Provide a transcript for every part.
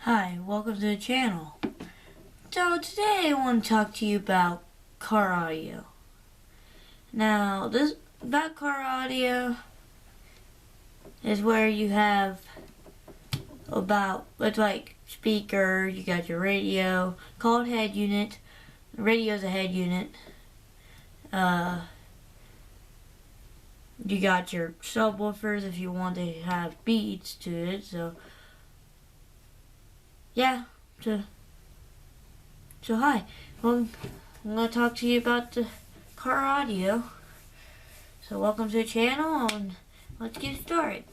Hi, welcome to the channel. So today I want to talk to you about car audio. Now, about car audio is where you have it's like speaker, you got your radio, called head unit. The radio's a head unit. You got your subwoofers if you want to have beats to it. So yeah, so hi. Well, I'm going to talk to you about the car audio. So welcome to the channel and let's get started.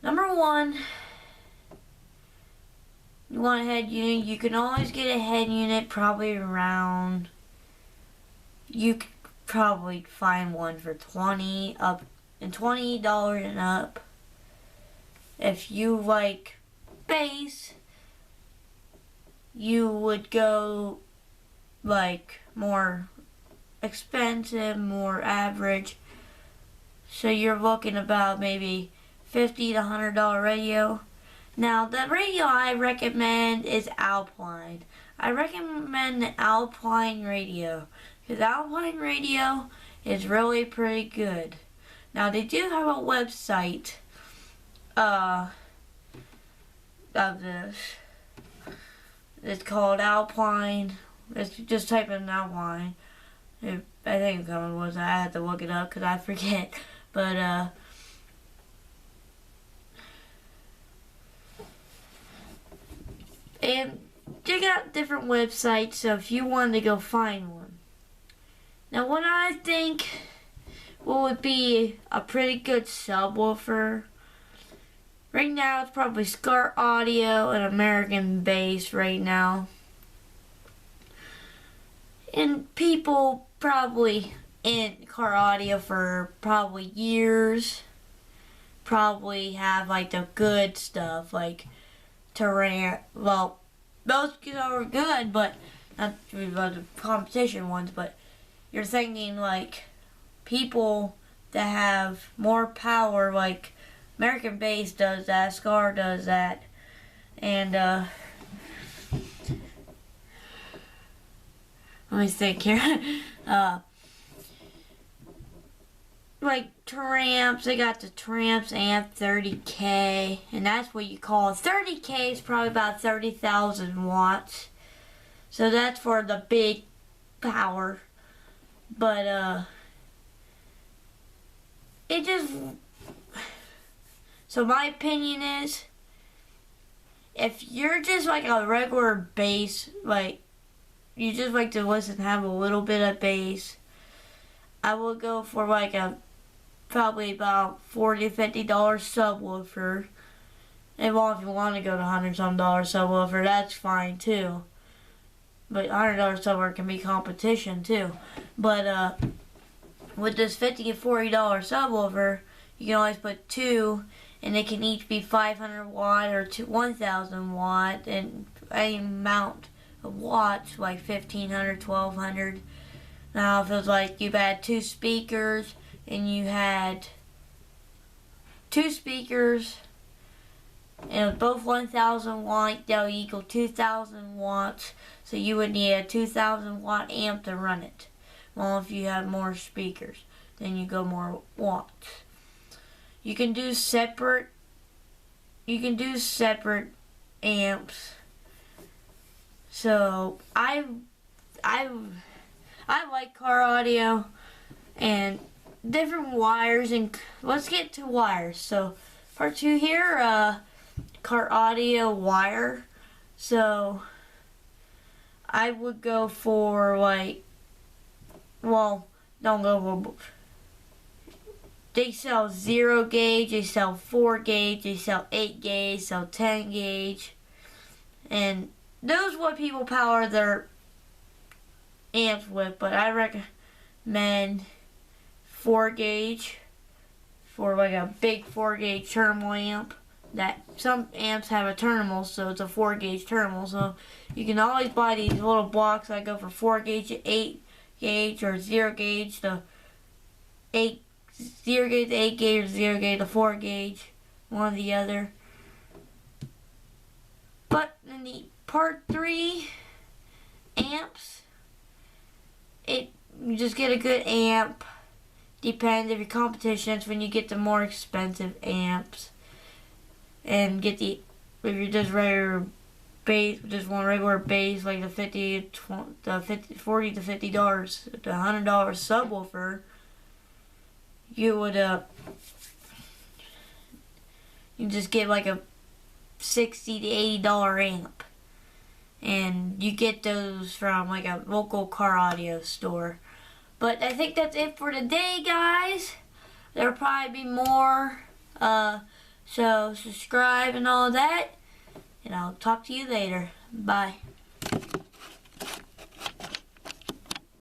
Number one, you want a head unit. You can always get a head unit probably around, you could probably find one for $20 and up. If you like bass, you would go like more expensive, more average. So you're looking about maybe $50 to $100 radio. Now the radio I recommend is Alpine. I recommend the Alpine radio because Alpine radio is really pretty good. Now they do have a website of this. It's called Alpine. It's just type in Alpine. I think it was. I had to look it up because I forget. But and they got different websites. So if you wanted to go find one. Now what I think would be a pretty good subwoofer. Right now, it's probably Scar Audio and American Bass right now. And people probably in car audio for probably years probably have like the good stuff, like Terran. Well, most are good, but not the competition ones, but you're thinking like people that have more power, like American Bass does that, Scar does that, and let me think here. Like Tramps, they got the Tramps amp 30K, and that's what you call it. 30K is probably about 30,000 watts, so that's for the big power. But it just. So my opinion is, if you're just like a regular bass, like you just like to listen, have a little bit of bass, I would go for like a probably about $40 to $50 subwoofer. And well, if you want to go to $100-some subwoofer, that's fine too. But $100 subwoofer can be competition too. But with this $50 to $40 subwoofer, you can always put two. And they can each be 500 watt or 1,000 watt, and any amount of watts, like 1,500, 1,200. Now, if it was like you had two speakers, and you had two speakers, and both 1,000 watt, that would equal 2,000 watts. So you would need a 2,000 watt amp to run it. Well, if you have more speakers, then you go more watts. You can do separate amps. So I like car audio and different wires, and let's get to wires. So part 2 here, car audio wire. So I would go for like, well, don't go for. They sell 0 gauge, they sell 4 gauge, they sell 8 gauge, sell 10 gauge. And those are what people power their amps with, but I recommend 4 gauge for like a big 4 gauge terminal amp. That some amps have a terminal, so it's a 4 gauge terminal. So you can always buy these little blocks that go for 4 gauge, 8 gauge, or 0 gauge to 8 0 gauge to 8 gauge, 0 gauge to 4 gauge. one or the other. But in the part 3 amps, you just get a good amp. Depends if your competition, it's when you get the more expensive amps. And get if you're just regular bass, just one regular bass like the $40 to $50, the $100 subwoofer, you would you just get like a $60 to $80 amp, and you get those from like a local car audio store. But I think that's it for today, guys. There'll probably be more, so subscribe and all that, and I'll talk to you later. Bye.